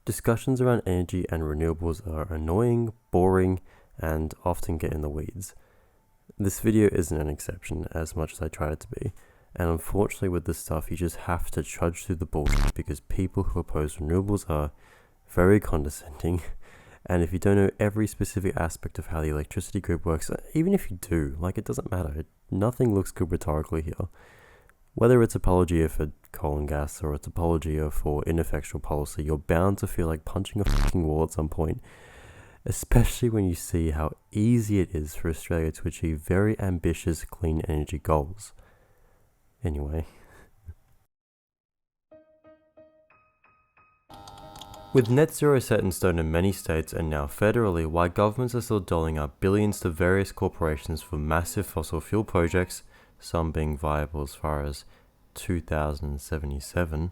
Discussions around energy and renewables are annoying, boring, and often get in the weeds. This video isn't an exception, as much as I tried it to be, and unfortunately with this stuff you just have to trudge through the bullshit because people who oppose renewables are very condescending, and if you don't know every specific aspect of how the electricity grid works, even if you do, it doesn't matter, nothing looks good rhetorically here. Whether it's apologia for coal and gas or it's apologia for ineffectual policy, you're bound to feel like punching a fucking wall at some point, especially when you see how easy it is for Australia to achieve very ambitious clean energy goals. Anyway. With net zero set in stone in many states and now federally, why governments are still doling out billions to various corporations for massive fossil fuel projects, some being viable as far as 2077,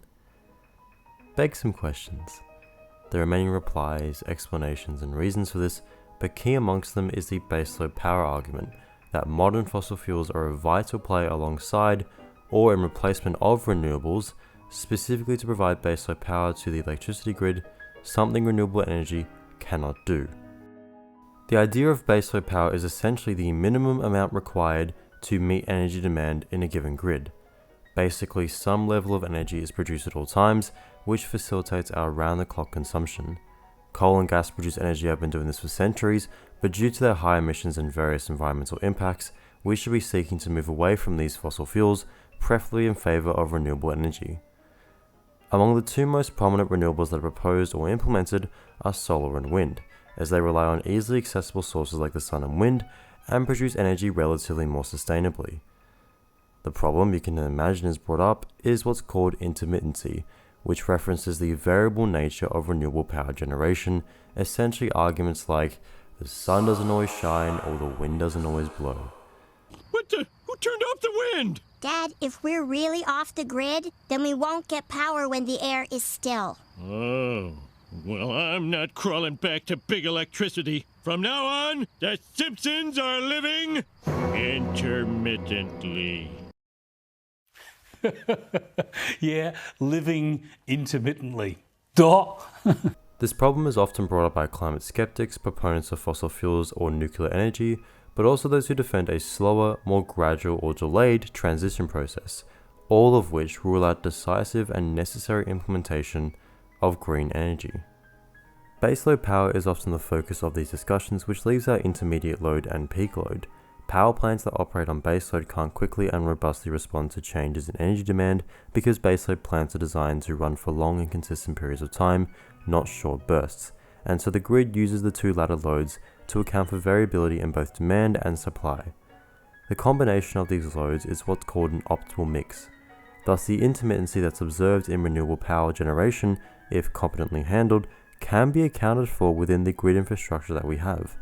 begs some questions. There are many replies, explanations and reasons for this, but key amongst them is the baseload power argument, that modern fossil fuels are a vital player alongside or in replacement of renewables, specifically to provide baseload power to the electricity grid, something renewable energy cannot do. The idea of baseload power is essentially the minimum amount required to meet energy demand in a given grid. Basically, some level of energy is produced at all times, which facilitates our round-the-clock consumption. Coal and gas produce energy have been doing this for centuries, but due to their high emissions and various environmental impacts, we should be seeking to move away from these fossil fuels, preferably in favour of renewable energy. Among the two most prominent renewables that are proposed or implemented are solar and wind, as they rely on easily accessible sources like the sun and wind, and produce energy relatively more sustainably. The problem you can imagine is brought up is what's called intermittency, which references the variable nature of renewable power generation, essentially arguments like the sun doesn't always shine or the wind doesn't always blow. What the? Who turned off the wind? Dad, if we're really off the grid, then we won't get power when the air is still. Oh, well, I'm not crawling back to big electricity. From now on, the Simpsons are living intermittently. Yeah, living intermittently. Duh! This problem is often brought up by climate skeptics, proponents of fossil fuels or nuclear energy, but also those who defend a slower, more gradual or delayed transition process, all of which rule out decisive and necessary implementation of green energy. Baseload power is often the focus of these discussions, which leaves out intermediate load and peak load. Power plants that operate on baseload can't quickly and robustly respond to changes in energy demand because baseload plants are designed to run for long and consistent periods of time, not short bursts, and so the grid uses the two latter loads to account for variability in both demand and supply. The combination of these loads is what's called an optimal mix. Thus, the intermittency that's observed in renewable power generation, if competently handled, can be accounted for within the grid infrastructure that we have.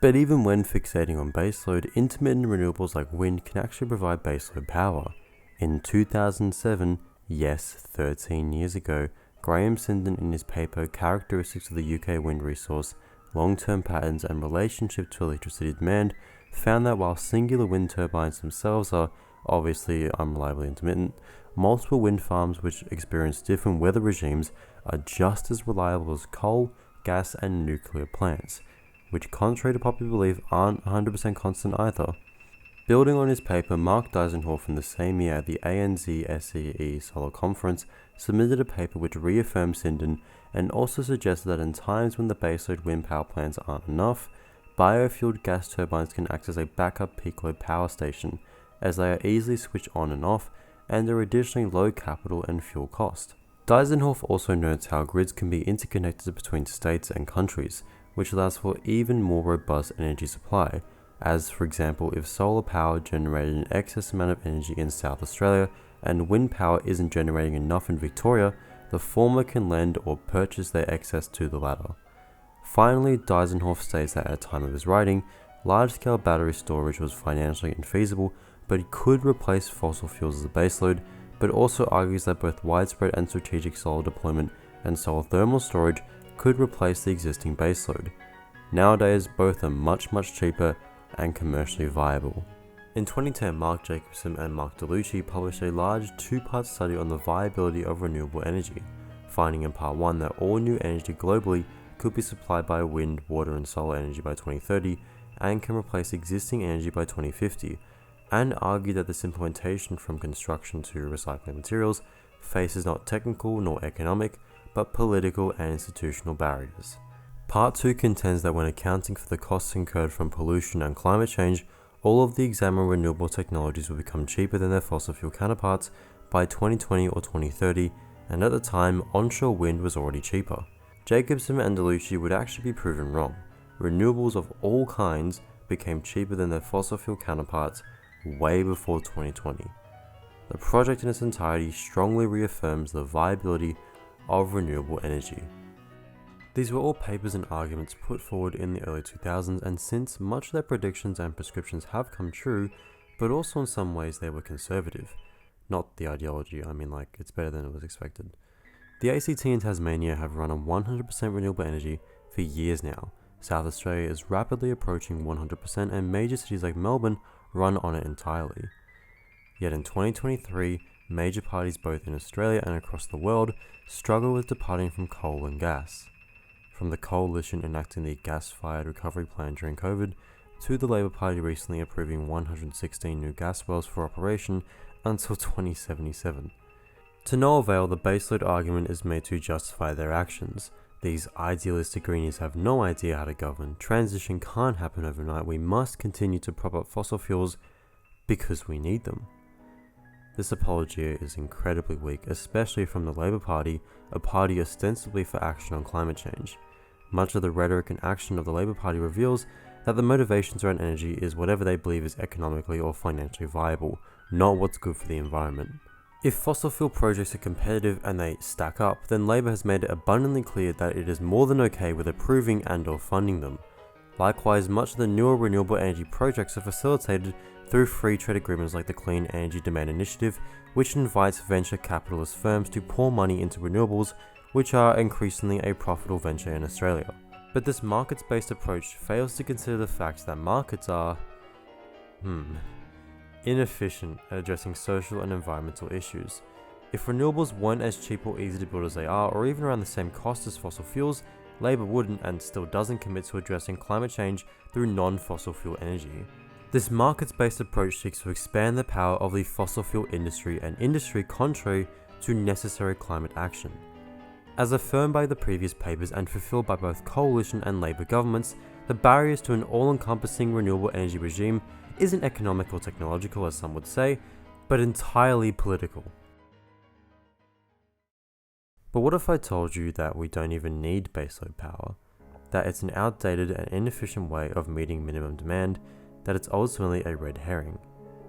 But even when fixating on baseload, intermittent renewables like wind can actually provide baseload power. In 2007, yes, 13 years ago, Graham Sinden in his paper Characteristics of the UK Wind Resource, Long-Term Patterns and Relationship to Electricity Demand found that while singular wind turbines themselves are obviously unreliably intermittent, multiple wind farms which experience different weather regimes are just as reliable as coal, gas and nuclear plants, which contrary to popular belief aren't 100% constant either. Building on his paper, Mark Deisenhoff in the same year at the ANZ-SEE Solar Conference submitted a paper which reaffirmed Sinden and also suggested that in times when the baseload wind power plants aren't enough, biofueled gas turbines can act as a backup peak load power station, as they are easily switched on and off and are additionally low capital and fuel cost. Deisenhoff also notes how grids can be interconnected between states and countries, which allows for even more robust energy supply, as for example if solar power generated an excess amount of energy in South Australia and wind power isn't generating enough in Victoria, the former can lend or purchase their excess to the latter. Finally, Deisenhoff states that at the time of his writing, large-scale battery storage was financially infeasible, but it could replace fossil fuels as a baseload, but also argues that both widespread and strategic solar deployment and solar thermal storage could replace the existing baseload. Nowadays, both are much cheaper and commercially viable. In 2010, Mark Jacobson and Mark DeLucci published a large two-part study on the viability of renewable energy, finding in part 1 that all new energy globally could be supplied by wind, water and solar energy by 2030 and can replace existing energy by 2050, and argued that this implementation from construction to recycling materials faces not technical nor economic, but political and institutional barriers. Part 2 contends that when accounting for the costs incurred from pollution and climate change, all of the examined renewable technologies will become cheaper than their fossil fuel counterparts by 2020 or 2030, and at the time, onshore wind was already cheaper. Jacobson and DeLucci would actually be proven wrong. Renewables of all kinds became cheaper than their fossil fuel counterparts way before 2020. The project in its entirety strongly reaffirms the viability of renewable energy. These were all papers and arguments put forward in the early 2000s, and since much of their predictions and prescriptions have come true, but also in some ways they were conservative. Not the ideology, I mean like it's better than it was expected. The ACT and Tasmania have run on 100% renewable energy for years now. South Australia is rapidly approaching 100% and major cities like Melbourne run on it entirely. Yet in 2023, major parties both in Australia and across the world struggle with departing from coal and gas. From the coalition enacting the gas-fired recovery plan during COVID, to the Labor Party recently approving 116 new gas wells for operation until 2077. To no avail, the baseload argument is made to justify their actions. These idealistic greenies have no idea how to govern. Transition can't happen overnight. We must continue to prop up fossil fuels because we need them. This apologia is incredibly weak, especially from the Labor Party, a party ostensibly for action on climate change. Much of the rhetoric and action of the Labor Party reveals that the motivations around energy is whatever they believe is economically or financially viable, not what's good for the environment. If fossil fuel projects are competitive and they stack up, then Labor has made it abundantly clear that it is more than okay with approving and or funding them. Likewise, much of the newer renewable energy projects are facilitated through free trade agreements like the Clean Energy Demand Initiative, which invites venture capitalist firms to pour money into renewables, which are increasingly a profitable venture in Australia. But this markets-based approach fails to consider the fact that markets are, inefficient at addressing social and environmental issues. If renewables weren't as cheap or easy to build as they are, or even around the same cost as fossil fuels, Labor wouldn't and still doesn't commit to addressing climate change through non-fossil fuel energy. This markets-based approach seeks to expand the power of the fossil fuel industry, an industry contrary to necessary climate action. As affirmed by the previous papers and fulfilled by both coalition and Labor governments, the barriers to an all-encompassing renewable energy regime isn't economic or technological as some would say, but entirely political. But what if I told you that we don't even need baseload power? That it's an outdated and inefficient way of meeting minimum demand, that it's ultimately a red herring?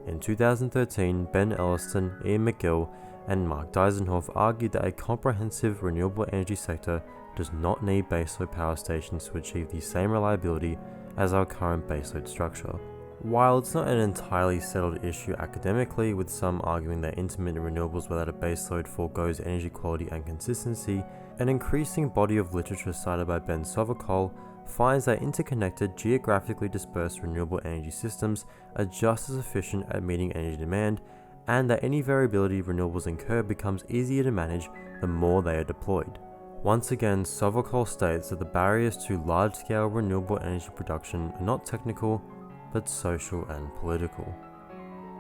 In 2013, Ben Elliston, Ian McGill, and Mark Deisenhoff argued that a comprehensive renewable energy sector does not need baseload power stations to achieve the same reliability as our current baseload structure. While it's not an entirely settled issue academically, with some arguing that intermittent renewables without a baseload forgoes energy quality and consistency, an increasing body of literature cited by Ben Sovacool finds that interconnected, geographically dispersed renewable energy systems are just as efficient at meeting energy demand, and that any variability renewables incur becomes easier to manage the more they are deployed. Once again, Sovacool states that the barriers to large-scale renewable energy production are not technical, but social and political.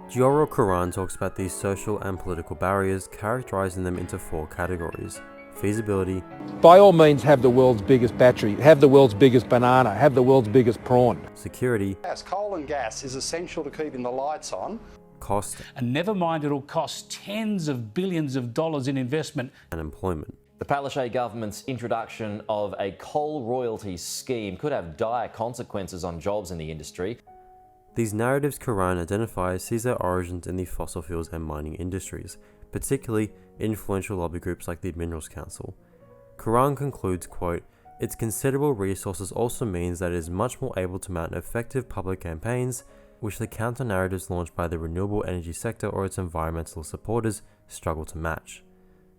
Diora Quran talks about these social and political barriers, characterizing them into 4 categories: feasibility. By all means, have the world's biggest battery, have the world's biggest banana, have the world's biggest prawn. Security. Coal and gas is essential to keeping the lights on. Cost. And never mind, it'll cost tens of billions of dollars in investment. And employment. The Palaszczuk government's introduction of a coal royalty scheme could have dire consequences on jobs in the industry. These narratives Quran identifies sees their origins in the fossil fuels and mining industries, particularly influential lobby groups like the Minerals Council. Quran concludes, quote, "Its considerable resources also means that it is much more able to mount effective public campaigns, which the counter-narratives launched by the renewable energy sector or its environmental supporters struggle to match.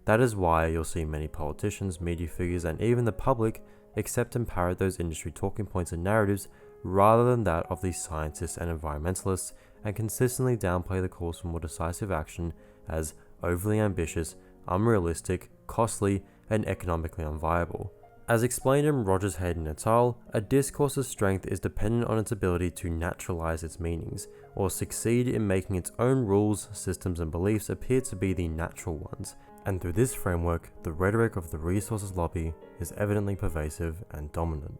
That is why you'll see many politicians, media figures, and even the public accept and parrot those industry talking points and narratives rather than that of these scientists and environmentalists, and consistently downplay the calls for more decisive action as overly ambitious, unrealistic, costly, and economically unviable. As explained in Rogers, Hayden et al., a discourse's strength is dependent on its ability to naturalize its meanings, or succeed in making its own rules, systems, and beliefs appear to be the natural ones. And through this framework, the rhetoric of the resources lobby is evidently pervasive and dominant.